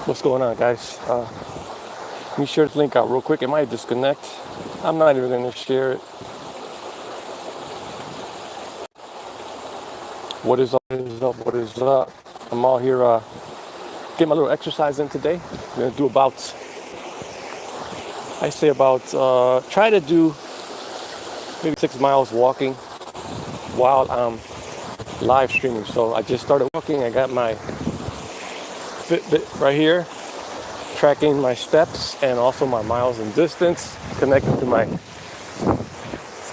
What's going on, guys? Let me share this link out real quick. It might disconnect. I'm not even going to share it. What is up? What is up? What is up? I'm out here getting my little exercise in today. I'm going to do try to do maybe 6 miles walking while I'm live streaming. So I just started walking. I got my Fitbit right here, tracking my steps and also my miles and distance, connected to my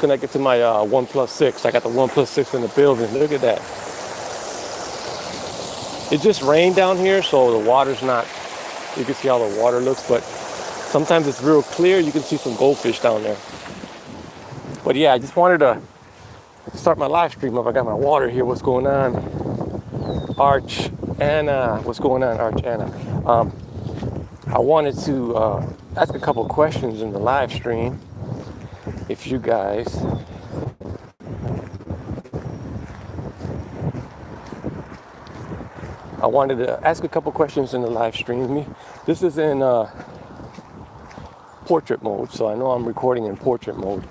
OnePlus 6. I got the OnePlus 6 in the building. Look at that. It just rained down here, so the water's not, you can see how the water looks, but sometimes it's real clear. You can see some goldfish down there. But yeah, I just wanted to start my live stream up. I got my water here. What's going on? Arch Anna. What's going on, Arch Anna? I wanted to ask a couple questions in the live stream. If you guys I wanted to ask a couple questions in the live stream. This is in portrait mode, so I know I'm recording in portrait mode.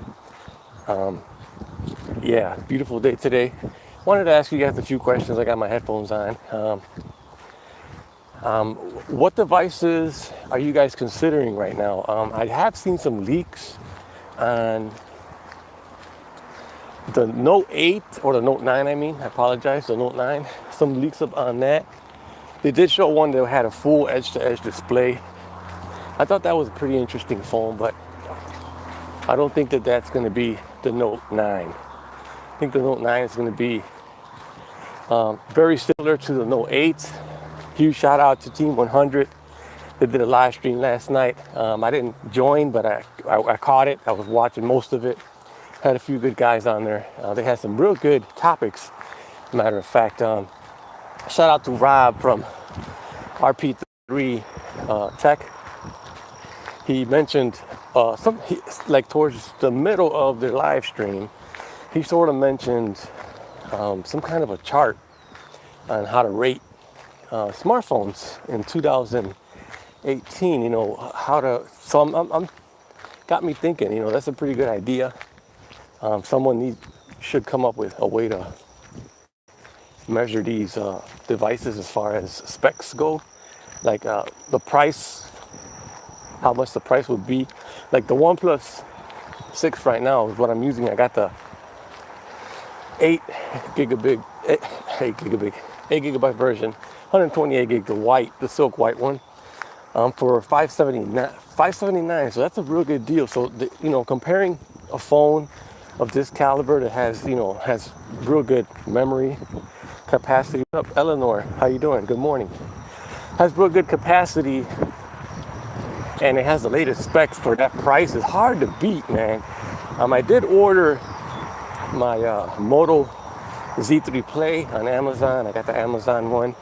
Yeah, beautiful day today. Wanted to ask you guys a few questions. I got my headphones on. What devices are you guys considering right now? I have seen some leaks on the Note 8 or the Note 9, I apologize, the Note 9. Some leaks up on that. They did show one that had a full edge-to-edge display. I thought that was a pretty interesting phone, but I don't think that that's going to be the Note 9. I think the Note 9 is going to be very similar to the Note 8. Huge shout out to Team 100. They did a live stream last night. I didn't join, but I caught it. I was watching most of it. Had a few good guys on there. They had some real good topics. Matter of fact, shout out to Rob from RP3 Tech. He mentioned towards the middle of their live stream, he sort of mentioned some kind of a chart on how to rate smartphones in 2018. I'm got me thinking. That's a pretty good idea. Someone should come up with a way to measure these devices as far as specs go, like the price, how much the price would be. Like the OnePlus 6 right now is what I'm using. I got the 8 gigabyte version, 128 gig, the silk white one, for $579. So that's a real good deal. So comparing a phone of this caliber that has real good memory capacity. What's up, Eleanor? How you doing? Good morning. Has real good capacity, and it has the latest specs for that price. It's hard to beat, man. I did order my Moto Z3 Play on Amazon. I got the Amazon one.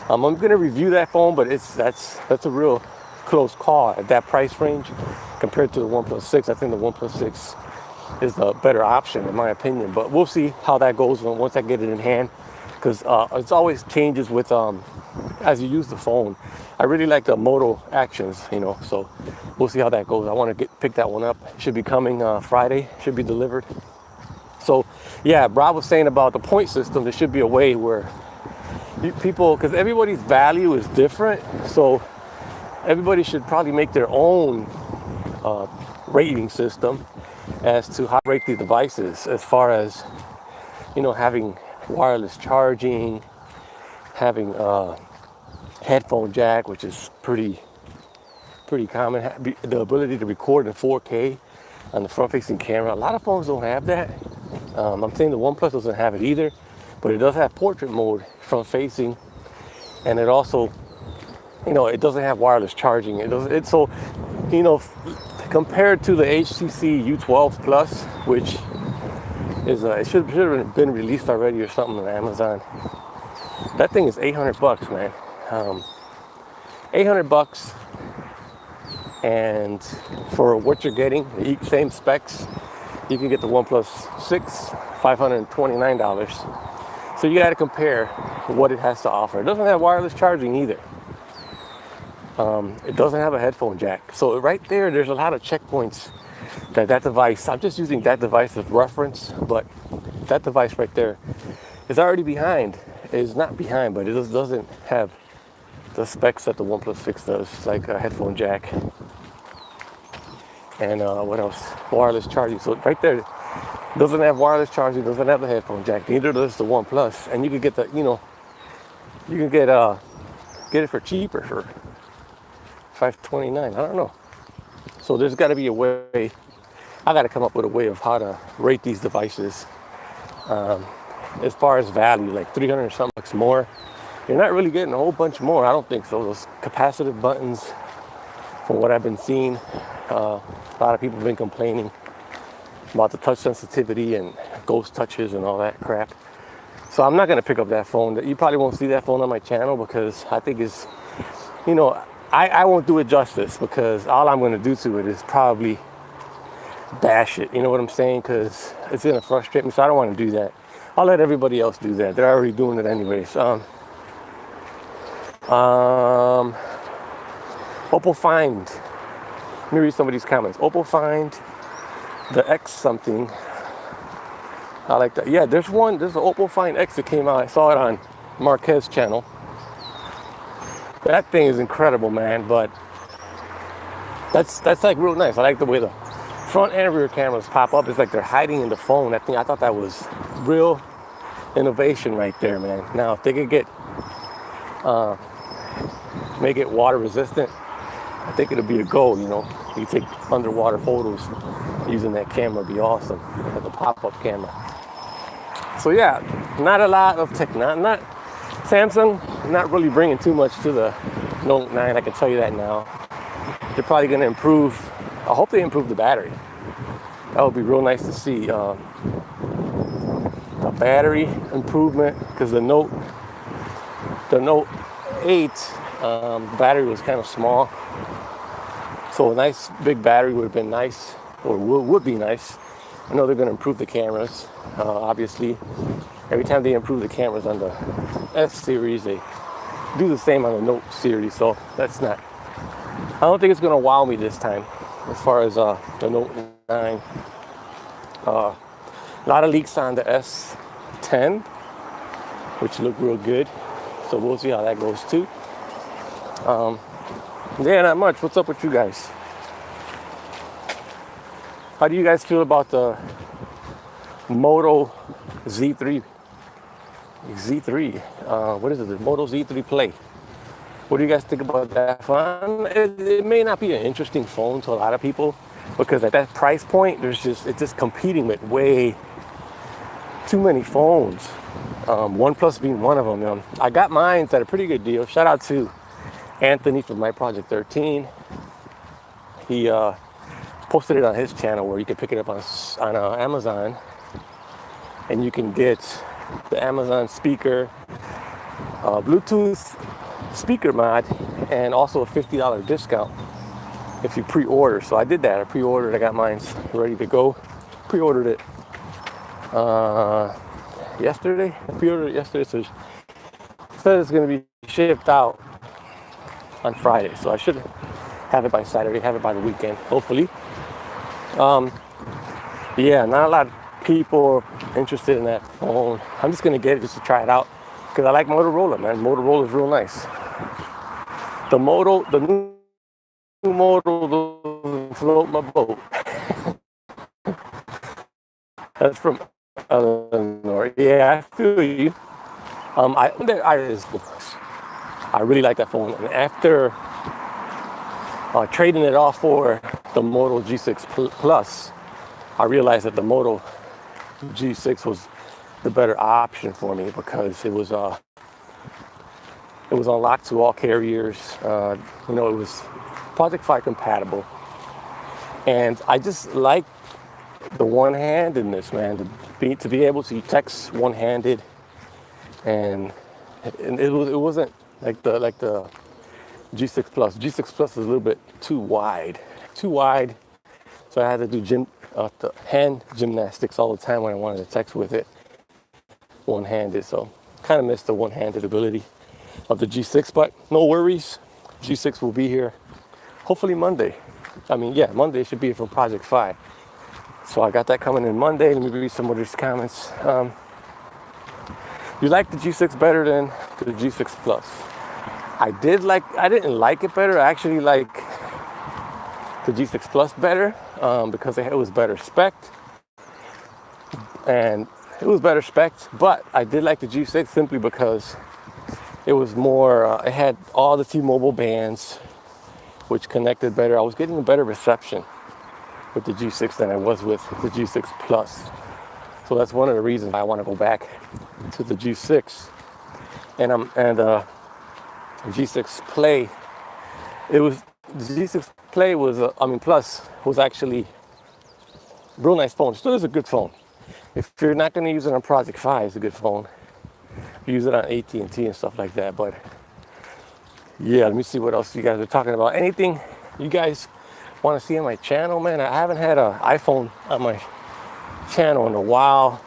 I'm gonna review that phone, but that's a real close call at that price range compared to the OnePlus 6. I think the OnePlus 6 is the better option in my opinion, but we'll see how that goes once I get it in hand, because it's always changes with as you use the phone. I really like the Moto Actions, so we'll see how that goes. I want to pick that one up. It should be coming Friday, should be delivered. So yeah, Rob was saying about the point system. There should be a way where people, because everybody's value is different, so everybody should probably make their own rating system as to how to rate the devices, as far as having wireless charging, having headphone jack, which is pretty common, the ability to record in 4K on the front-facing camera. A lot of phones don't have that. I'm saying the OnePlus doesn't have it either, but it does have portrait mode front-facing, and it also, it doesn't have wireless charging. Compared to the HTC U12 Plus, which is it should have been released already or something on Amazon. That thing is $800, man. $800, and for what you're getting, the same specs, you can get the OnePlus 6, $529. So you got to compare what it has to offer. It doesn't have wireless charging either. It doesn't have a headphone jack. So right there's a lot of checkpoints that device, I'm just using that device as reference, but that device right there is already behind. It's not behind, but it just doesn't have the specs that the OnePlus 6 does, like a headphone jack and what else? Wireless charging. So right there, doesn't have wireless charging, doesn't have the headphone jack. Neither does the OnePlus, and you could get the, you can get it for cheaper for $529. I don't know. So there's got to be a way. I got to come up with a way of how to rate these devices. As far as value, like 300 or something bucks more, you're not really getting a whole bunch more. I don't think so. Those capacitive buttons, from what I've been seeing, a lot of people have been complaining about the touch sensitivity and ghost touches and all that crap. So I'm not going to pick up that phone. You probably won't see that phone on my channel because I think it's, I won't do it justice, because all I'm going to do to it is probably bash it. You know what I'm saying? Because it's going to frustrate me. So I don't want to do that. I'll let everybody else do that. They're already doing it anyways. Oppo Find. Let me read some of these comments. Oppo Find the X something. I like that. Yeah, there's an Oppo Find X that came out. I saw it on Marquez's channel. That thing is incredible, man. But that's like real nice. I like the way the front and rear cameras pop up. It's like they're hiding in the phone. That thing, I thought that was real innovation right there, man. Now, if they could make it water resistant, I think it'll be a go. You take underwater photos using that camera, would be awesome. Like a pop-up camera. So yeah, not a lot of not Samsung, not really bringing too much to the Note 9. I can tell you that now. They're probably going to improve. I hope they improve the battery. That would be real nice to see. The battery improvement, because the Note 8, the battery was kind of small. So a nice big battery would have been nice, or would be nice. I know they're going to improve the cameras. Obviously, every time they improve the cameras on the S series, they do the same on the Note series. So I don't think it's going to wow me this time as far as the Note 9. A lot of leaks on the S10, which look real good. So we'll see how that goes too. Yeah, not much. What's up with you guys? How do you guys feel about the Moto Z3? What is it? The Moto Z3 Play. What do you guys think about that phone? It may not be an interesting phone to a lot of people, because at that price point, it's just competing with way too many phones. OnePlus being one of them. I got mine at a pretty good deal. Shout out to Anthony from My Project 13. He posted it on his channel where you can pick it up on Amazon, and you can get the Amazon speaker, Bluetooth speaker mod, and also a $50 discount if you pre-order. So I did that. I pre-ordered. I got mine ready to go. Pre-ordered it yesterday. I pre-ordered it yesterday, so it said it's going to be shipped out on Friday. So I should have it by Saturday, have it by the weekend, hopefully. Yeah, not a lot of people are interested in that phone. I'm just going to get it just to try it out, because I like Motorola, man. Motorola is real nice. The new Moto doesn't float my boat. That's from Eleanor. Yeah, I feel you. I really like that phone. And after trading it off for the Moto G6 Plus, I realized that the Moto G6 was the better option for me, because it was unlocked to all carriers. It was Project Fi compatible, and I just like the one-handedness, man. To be able to text one-handed, and it wasn't like the G6 Plus. G6 Plus is a little bit too wide, so I had to do the hand gymnastics all the time when I wanted to text with it one-handed. So kind of missed the one-handed ability of the G6, but no worries. G6 will be here hopefully Monday. Monday should be here from Project Fi. So I got that coming in Monday. Let me read some of these comments. You like the G6 better than the G6 Plus? I didn't like it better. I actually like the G6 Plus better because it was better spec. And it was better spec, but I did like the G6 simply because it was more, it had all the T-Mobile bands, which connected better. I was getting a better reception with the G6 than I was with the G6 Plus. So that's one of the reasons I want to go back to the G6. And G6 Play, the G6 Play was, Plus was actually a real nice phone. Still is a good phone. If you're not going to use it on Project Fi, it's a good phone. Use it on AT&T and stuff like that. But yeah, let me see what else you guys are talking about. Anything you guys want to see on my channel, man? I haven't had an iPhone on my channel in a while.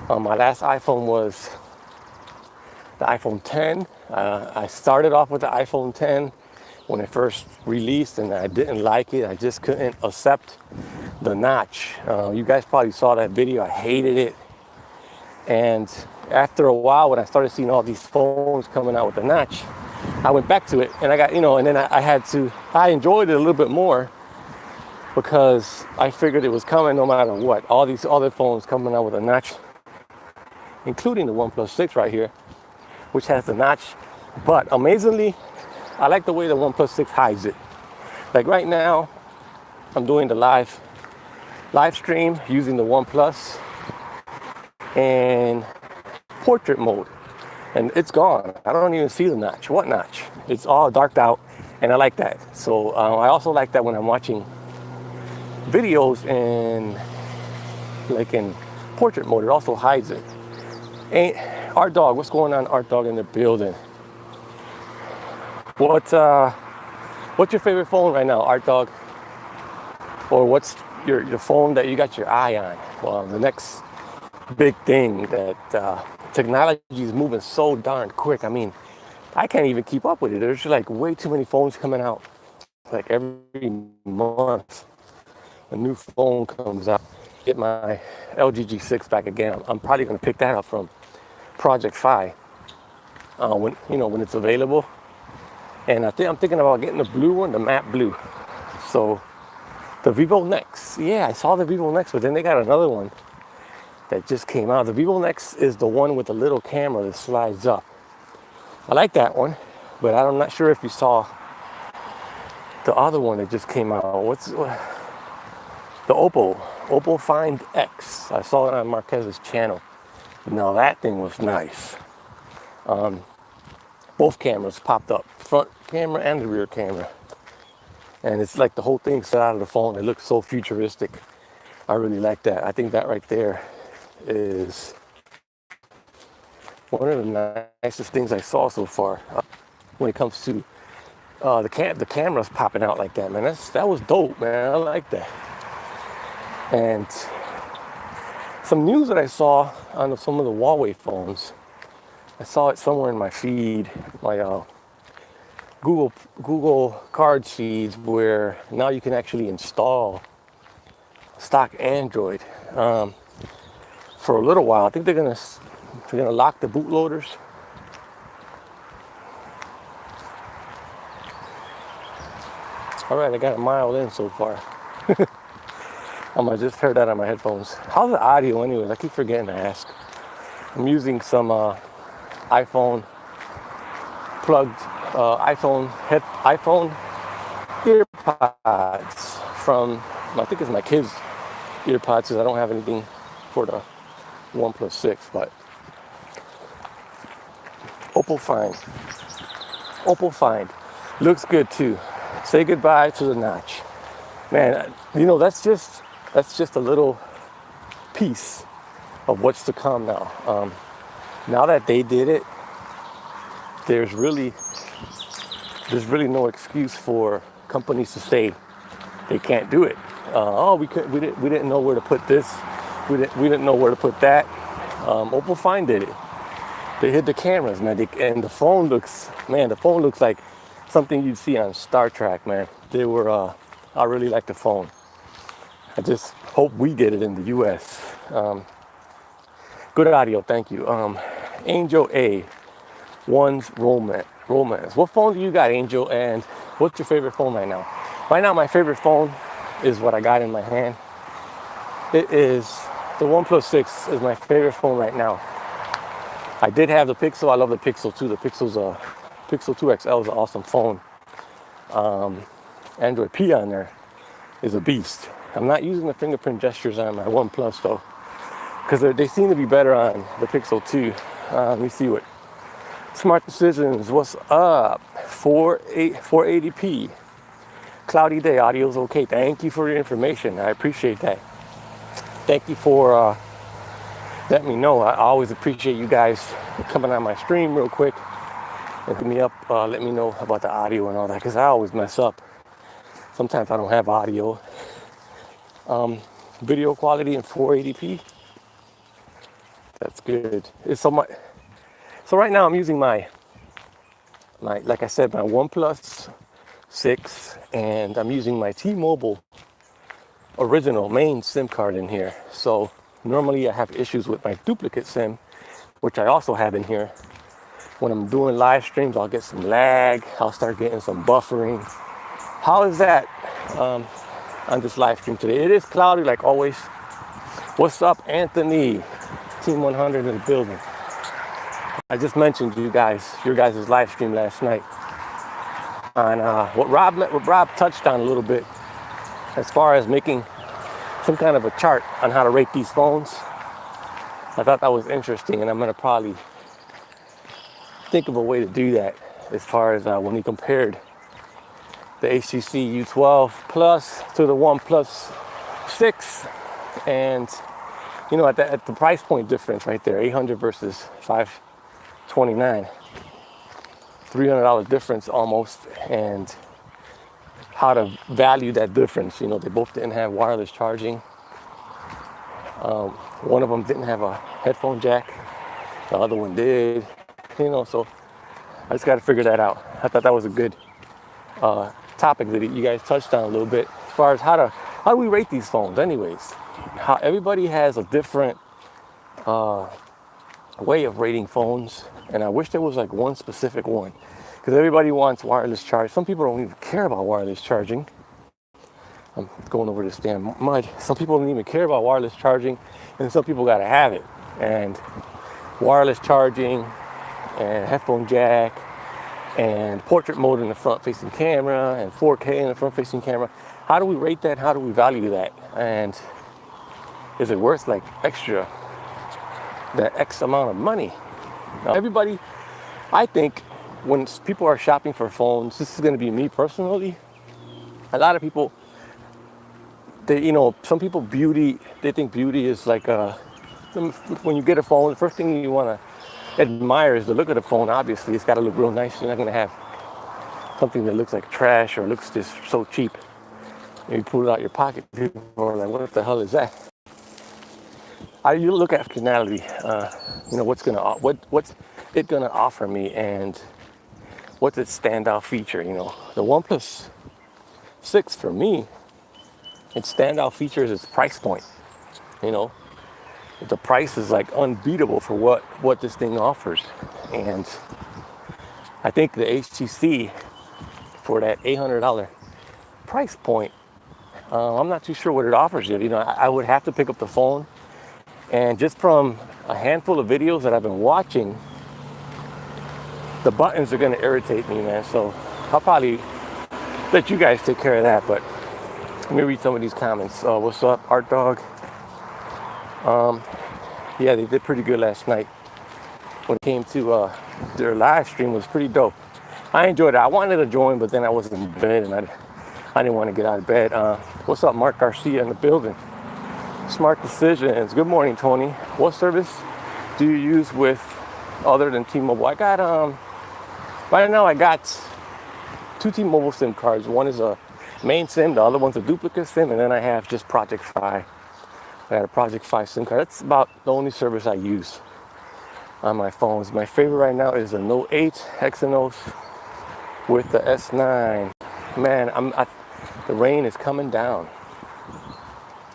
My last iPhone was the iPhone 10. I started off with the iPhone 10 when it first released, and I didn't like it. I just couldn't accept the notch. You guys probably saw that video. I hated it. And after a while, when I started seeing all these phones coming out with the notch, I went back to it, and I got, and then I enjoyed it a little bit more because I figured it was coming no matter what. All these other phones coming out with a notch, including the OnePlus 6 right here, which has the notch. But amazingly, I like the way the OnePlus 6 hides it. Like right now, I'm doing the live stream using the OnePlus in portrait mode, and it's gone. I don't even see the notch. What notch? It's all darked out, and I like that. So I also like that when I'm watching videos in portrait mode, it also hides it. And Art Dog, what's going on, Art Dog, in the building? What's your favorite phone right now, Art Dog? Or what's your phone that you got your eye on? Well, the next big thing that technology is moving so darn quick. I mean, I can't even keep up with it. There's like way too many phones coming out. Like every month, a new phone comes out. Get my LG G6 back again. I'm probably gonna pick that up from Project Fi when it's available. And I'm thinking about getting the blue one, the matte blue. So the Vivo Nex, yeah, I saw the Vivo Nex, but then they got another one that just came out. The Vivo Nex is the one with the little camera that slides up. I like that one, but I'm not sure if you saw the other one that just came out. What's the Oppo Find X? I saw it on Marquez's channel. Now that thing was nice. Both cameras popped up, front camera and the rear camera. And it's like the whole thing set out of the phone. It looks so futuristic. I really like that. I think that right there is one of the nicest things I saw so far when it comes to the cameras popping out like that, man. That was dope, man. I like that. And some news that I saw on some of the Huawei phones, I saw it somewhere in my feed, my Google Cards feeds, where now you can actually install stock Android for a little while. I think they're gonna lock the bootloaders. All right, I got a mile in so far. I just heard that on my headphones. How's the audio anyways? I keep forgetting to ask. I'm using some iPhone earpods from, I think it's my kids' earpods, because I don't have anything for the OnePlus 6, but Oppo Find looks good too. Say goodbye to the notch, man. That's just a little piece of what's to come now. Now that they did it, there's really no excuse for companies to say they can't do it. We didn't know where to put this. We didn't know where to put that. Oppo Find did it. They hid the cameras, man. And the phone looks like something you'd see on Star Trek, man. They were, I really like the phone. I just hope we get it in the U.S. Good audio, thank you. Angel A, One's Romance. What phone do you got, Angel? And what's your favorite phone right now? Right now, my favorite phone is what I got in my hand. It is the OnePlus 6 is my favorite phone right now. I did have the Pixel. I love the Pixel too. The Pixel 2 XL is an awesome phone. Android P on there is a beast. I'm not using the fingerprint gestures on my OnePlus though, because they seem to be better on the Pixel 2. Let me see what Smart Decisions. What's up? 480p. Cloudy day. Audio's okay. Thank you for your information. I appreciate that. Thank you for letting me know. I always appreciate you guys coming on my stream real quick and hit me up. Let me know about the audio and all that, because I always mess up. Sometimes I don't have audio. Video quality in 480p. That's good. It's so much. So right now I'm using my like I said, my OnePlus 6, and I'm using my T-Mobile original main SIM card in here. So normally I have issues with my duplicate SIM, which I also have in here. When I'm doing live streams, I'll get some lag. I'll start getting some buffering. How is that on this live stream today? It is cloudy like always. What's up, Anthony? Team 100 in the building. I just mentioned your guys' live stream last night on what Rob touched on a little bit, as far as making some kind of a chart on how to rate these phones. I thought that was interesting, and I'm going to probably think of a way to do that, as far as when we compared the HTC U12 Plus to the OnePlus 6, and you know, at the price point difference right there, 800 versus 529, $300 difference almost, and how to value that difference. You know, they both didn't have wireless charging. One of them didn't have a headphone jack, the other one did. You know, so I just got to figure that out. I thought that was a good topic that you guys touched on a little bit, as far as how do we rate these phones anyways. How everybody has a different way of rating phones, and I wish there was like one specific one, because everybody wants wireless charge. Some people don't even care about wireless charging. I'm going over this damn mud. Some people don't even care about wireless charging, and some people gotta have it. And wireless charging and headphone jack and portrait mode in the front-facing camera and 4K in the front-facing camera. How do we rate that? How do we value that? And is it worth like that X amount of money? Now, everybody, I think when people are shopping for phones, this is going to be me personally. A lot of people, some people they think beauty is like when you get a phone, the first thing you want to admire is the look of the phone. Obviously, it's got to look real nice. You're not going to have something that looks like trash or looks just so cheap. You pull it out your pocket, people are like, what the hell is that? You look at functionality, what's it gonna offer me, and what's its standout feature. You know, the OnePlus 6 for me, its standout feature is its price point. You know, the price is like unbeatable for what this thing offers, and I think the HTC for that $800 price point, I'm not too sure what it offers yet. You know, I would have to pick up the phone. And just from a handful of videos that I've been watching, the buttons are going to irritate me, man. So I'll probably let you guys take care of that. But let me read some of these comments. What's up, Art Dog? Yeah, they did pretty good last night. When it came to their live stream, it was pretty dope. I enjoyed it. I wanted to join, but then I wasn't in bed, and I didn't want to get out of bed. What's up, Mark Garcia in the building? Smart Decisions. Good morning, Tony. What service do you use with other than T-Mobile? I got right now I got 2 T-Mobile SIM cards. One is a main SIM, the other one's a duplicate SIM, and then I have just Project Fi. I got a Project Fi SIM card. That's about the only service I use on my phones. My favorite right now is a Note 8 Exynos with the S9. Man, the rain is coming down.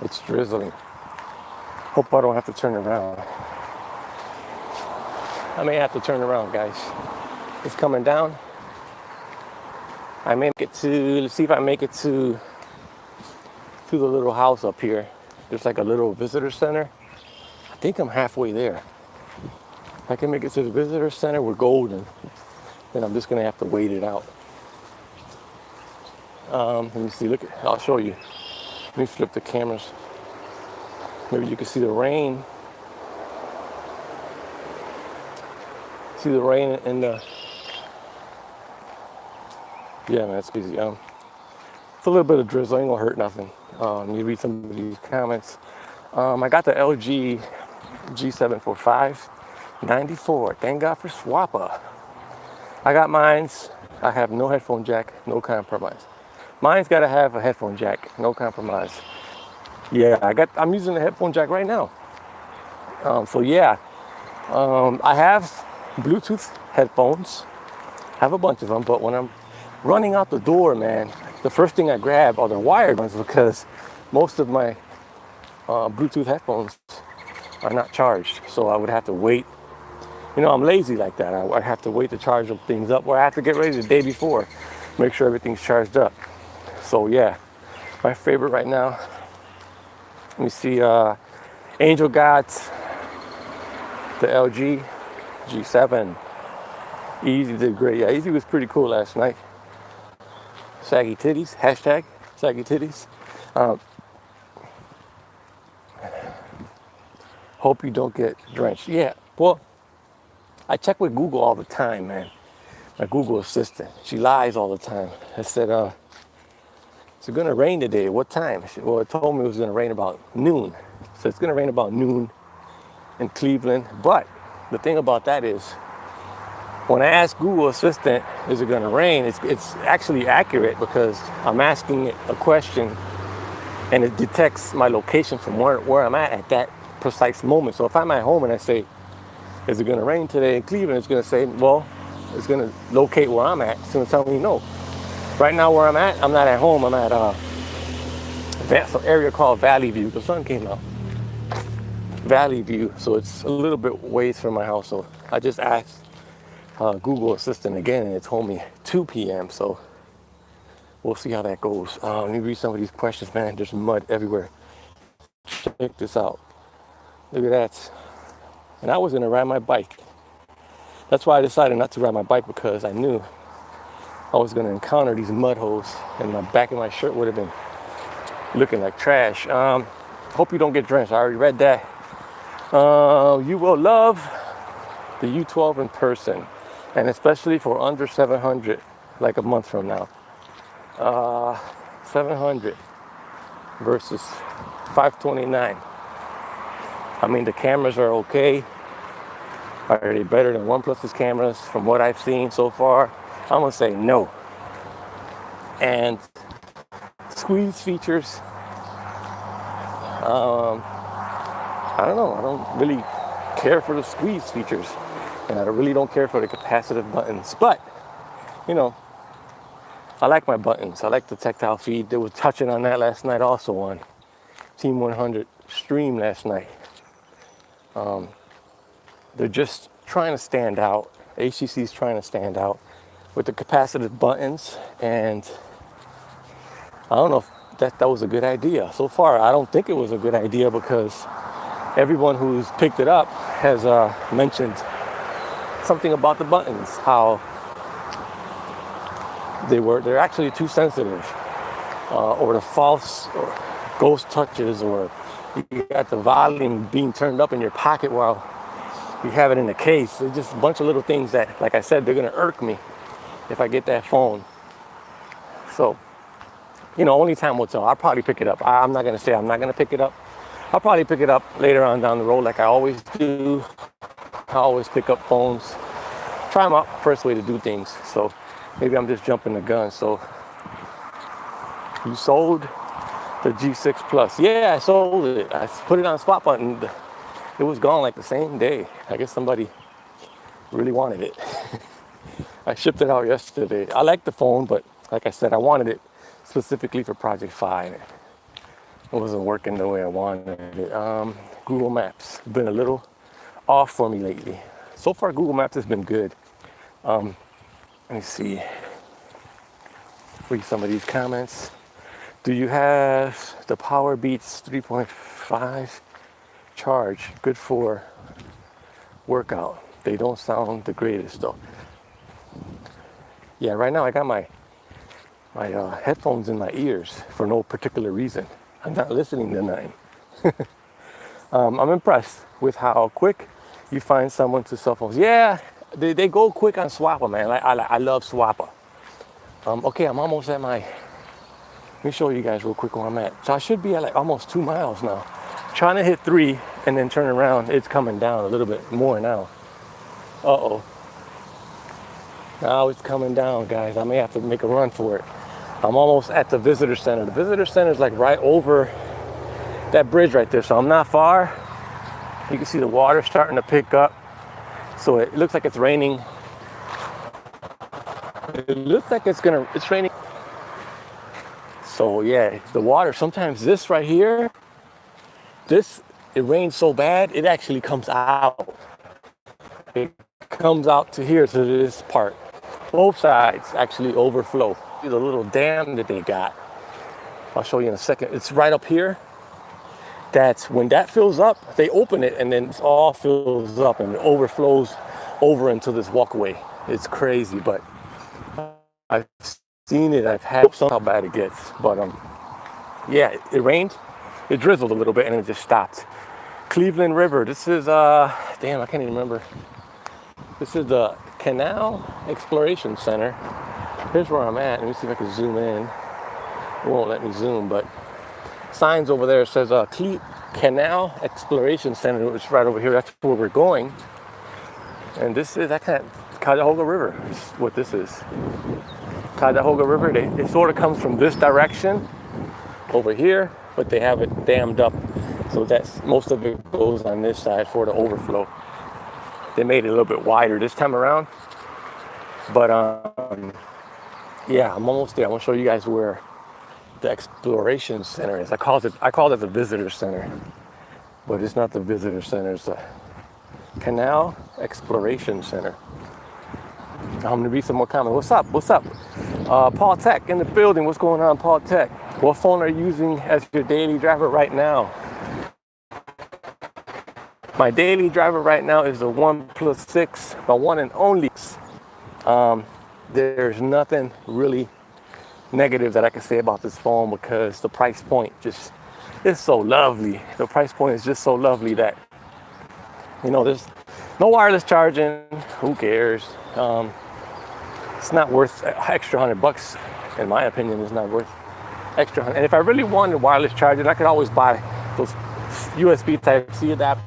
It's drizzling. Hope I don't have to turn around. I may have to turn around, guys. It's coming down. I may make it to, let's see if I make it to the little house up here. There's like a little visitor center. I think I'm halfway there. If I can make it to the visitor center, we're golden. Then I'm just gonna have to wait it out. Let me see, I'll show you. Let me flip the cameras. Maybe you can see the rain. See the rain in the, yeah, man, it's easy. It's a little bit of drizzle, ain't gonna hurt nothing. You read some of these comments. I got the LG G7 for $594. Thank God for Swappa. I got mine's. I have no headphone jack, no compromise. Mine's gotta have a headphone jack, no compromise. Yeah, I'm using the headphone jack right now. So yeah, I have Bluetooth headphones. I have a bunch of them, but when I'm running out the door, man, the first thing I grab are the wired ones because most of my Bluetooth headphones are not charged. So I would have to wait. You know, I'm lazy like that. I have to wait to charge things up, or I have to get ready the day before, make sure everything's charged up. So yeah, my favorite right now. Let me see. Angel got the LG G7. Easy did great. Yeah, Easy was pretty cool last night. Saggy titties. Hashtag saggy titties. Hope you don't get drenched. Yeah. Well, I check with Google all the time, man. My Google assistant. She lies all the time. I said, it's gonna rain today. What time? Well, it told me it was gonna rain about noon. So it's gonna rain about noon in Cleveland. But the thing about that is, when I ask Google Assistant, is it gonna rain? It's actually accurate because I'm asking it a question and it detects my location from where I'm at that precise moment. So if I'm at home and I say, is it gonna rain today in Cleveland? It's gonna say, well, it's gonna locate where I'm at. It's gonna tell me no. Right now where I'm at, I'm not at home. I'm at some area called Valley View. The sun came out. Valley View, so it's a little bit ways from my house. So I just asked Google Assistant again, and it told me 2 p.m. So we'll see how that goes. Let me read some of these questions, man. There's mud everywhere. Check this out. Look at that. And I was gonna ride my bike. That's why I decided not to ride my bike, because I knew I was gonna encounter these mud holes, and the back of my shirt would have been looking like trash. Hope you don't get drenched. I already read that. You will love the U12 in person, and especially for under 700, like a month from now. 700 versus 529. I mean, the cameras are okay. Are they better than OnePlus's cameras from what I've seen so far? I'm gonna say no. And squeeze features, I don't know. I don't really care for the squeeze features, and I really don't care for the capacitive buttons. But, you know, I like my buttons. I like the tactile feed. They were touching on that last night also on Team 100 stream last night. They're just trying to stand out. HTC's trying to stand out with the capacitive buttons, and I don't know if that was a good idea. So far, I don't think it was a good idea, because everyone who's picked it up has mentioned something about the buttons, how they're actually too sensitive, or the false or ghost touches, or you got the volume being turned up in your pocket while you have it in the case. It's just a bunch of little things that, like I said, they're gonna irk me if I get that phone. So, you know, only time will tell. I'll probably pick it up. I'm not gonna say I'm not gonna pick it up. I'll probably pick it up later on down the road, like I always do. I always pick up phones, try them out, first way to do things. So maybe I'm just jumping the gun. So you sold the G6 Plus? Yeah, I sold it. I put it on spot button. It was gone like the same day. I guess somebody really wanted it. I shipped it out yesterday. I like the phone, but like I said, I wanted it specifically for Project Fi. It wasn't working the way I wanted it. Google Maps been a little off for me lately. So far, Google Maps has been good. Let me see. Read some of these comments. Do you have the Power Beats 3.5 charge? Good for workout. They don't sound the greatest though. Yeah, right now I got my headphones in my ears for no particular reason. I'm not listening to nothing. I'm impressed with how quick you find someone to cell phones. Yeah, they go quick on Swappa, man. I love Swappa. Okay, I'm almost at my. Let me show you guys real quick where I'm at. So I should be at like almost 2 miles now. Trying to hit 3 and then turn around. It's coming down a little bit more now. Uh-oh. Now it's coming down, guys. I may have to make a run for it. I'm almost at the visitor center. The visitor center is like right over that bridge right there. So I'm not far. You can see the water starting to pick up. So it looks like it's raining. It looks like it's raining. So yeah, the water, sometimes this right here, it rains so bad, it actually comes out. It comes out to here, to this part. Both sides actually overflow. The little dam that they got, I'll show you in a second. It's right up here. That's when that fills up, they open it and then it all fills up and it overflows over into this walkway. It's crazy, but I've seen it. I've had how bad it gets, but yeah, it rained, it drizzled a little bit, and it just stopped. Cleveland River. This is damn, I can't even remember. This is the Canal Exploration Center. Here's where I'm at. Let me see if I can zoom in. It won't let me zoom, but signs over there says Canal Exploration Center, which is right over here. That's where we're going. And this is Cuyahoga River. Is what this is. Cuyahoga River, it sort of comes from this direction over here, but they have it dammed up, so that's most of it goes on this side for the overflow. They made it a little bit wider this time around, but yeah, I'm almost there. I want to show you guys where the Exploration Center is. I call it the Visitor Center, but it's not the Visitor Center. It's the Canal Exploration Center. I'm gonna read some more comments. What's up? Paul Tech in the building. What's going on, Paul Tech? What phone are you using as your daily driver right now? My daily driver right now is the OnePlus 6, my one and only. There's nothing really negative that I can say about this phone because the price point just is so lovely. The price point is just so lovely that, you know, there's no wireless charging. Who cares? It's not worth extra $100, in my opinion. It's not worth extra. And if I really wanted wireless charging, I could always buy those USB Type-C adapters.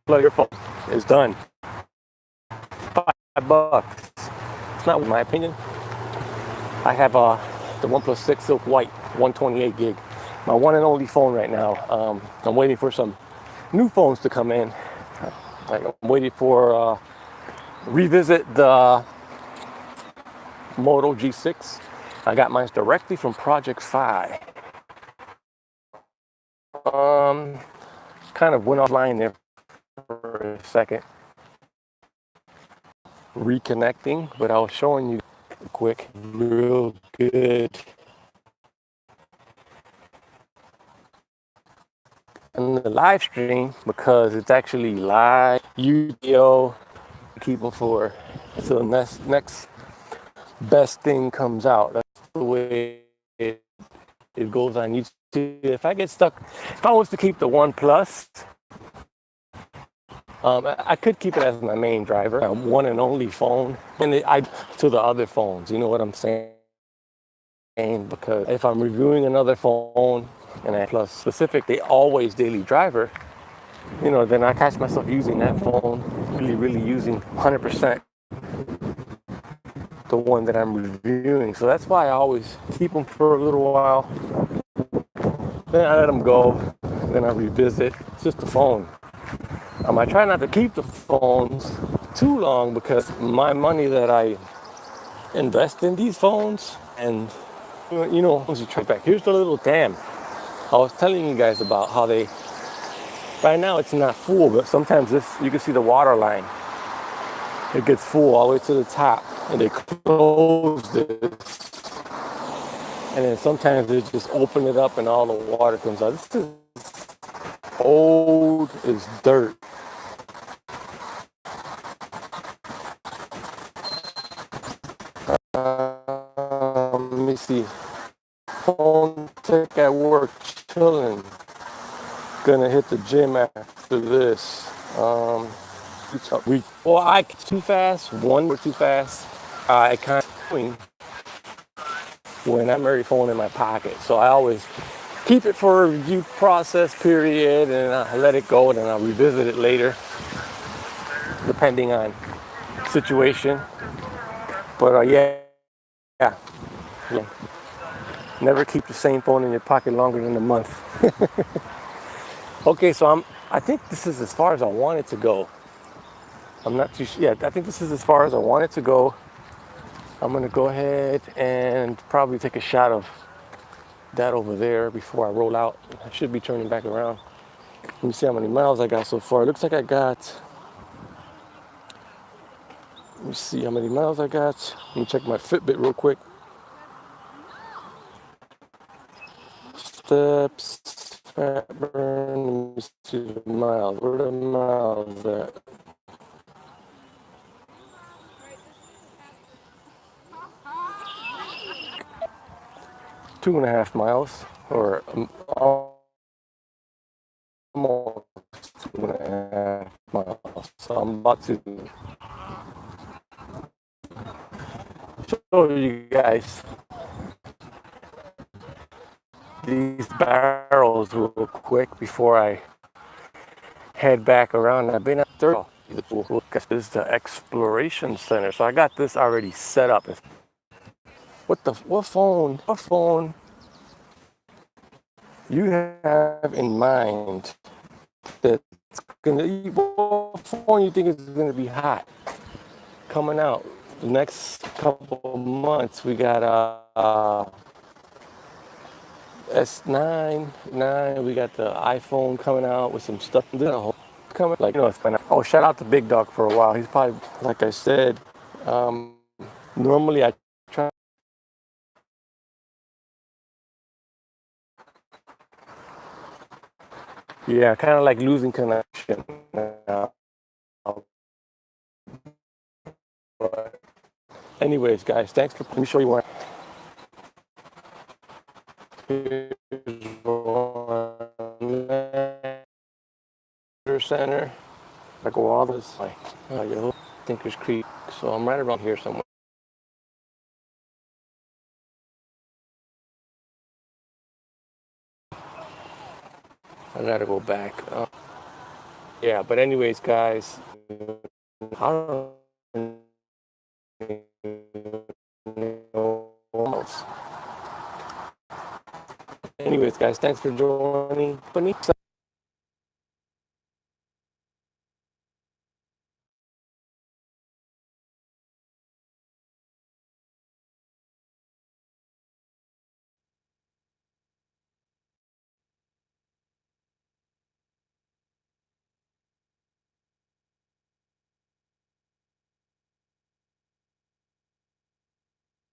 Plug your phone. It's done. $5. It's not, in my opinion. I have the OnePlus 6 Silk White, 128 gig. My one and only phone right now. I'm waiting for some new phones to come in. Like I'm waiting for revisit the Moto G6. I got mine directly from Project Fi. Kind of went offline there for a second, reconnecting, but I was showing you quick, real good. And the live stream, because it's actually live video, keep them for so the next best thing comes out. That's the way it goes on YouTube. If I get stuck, if I was to keep the OnePlus, I could keep it as my main driver, one and only phone, and to the other phones. You know what I'm saying? Because if I'm reviewing another phone and I plus specifically always daily driver, you know, then I catch myself using that phone, really using 100% the one that I'm reviewing. So that's why I always keep them for a little while. Then I let them go. Then I revisit. It's just the phone. I try not to keep the phones too long because my money that I invest in these phones, and once you try back, here's the little dam I was telling you guys about. How they, right now it's not full, but sometimes this, you can see the water line, it gets full all the way to the top, and they close this, and then sometimes they just open it up and all the water comes out. This is old as dirt. Let me see. Phone tech at work, chilling. Gonna hit the gym after this. I too fast. One, we're too fast. I kind of when I'm every phone in my pocket, so I always keep it for a review process period, and I let it go, and then I'll revisit it later, depending on situation. But yeah. Never keep the same phone in your pocket longer than a month. Okay, so I think this is as far as I want it to go. I'm not too sure. Yeah, I think this is as far as I want it to go. I'm gonna go ahead and probably take a shot of that over there before I roll out. I should be turning back around. Let me see how many miles I got so far. It looks like I got, let me see how many miles I got. Let me check my Fitbit real quick. Steps, fat burn, let me see the miles. Where are the miles at? 2.5 miles, or almost 2.5 miles. So I'm about to show you guys these barrels real quick before I head back around. I've been at third. This is the exploration center, so I got this already set up. What phone you have in mind that's gonna, what phone you think is gonna be hot coming out the next couple of months? We got S9, 9. We got the iPhone coming out with some stuff coming. Like, it's been. Oh, shout out to Big Dog for a while. He's probably, like I said, normally I try. Yeah, kind of like losing connection now. But anyways, guys, thanks for. Let me show you one. Here's one center. I go all this way. Thinkers Creek. So I'm right around here somewhere. I gotta go back. Yeah, but anyways, guys, I don't know. Anyways, guys, thanks for joining.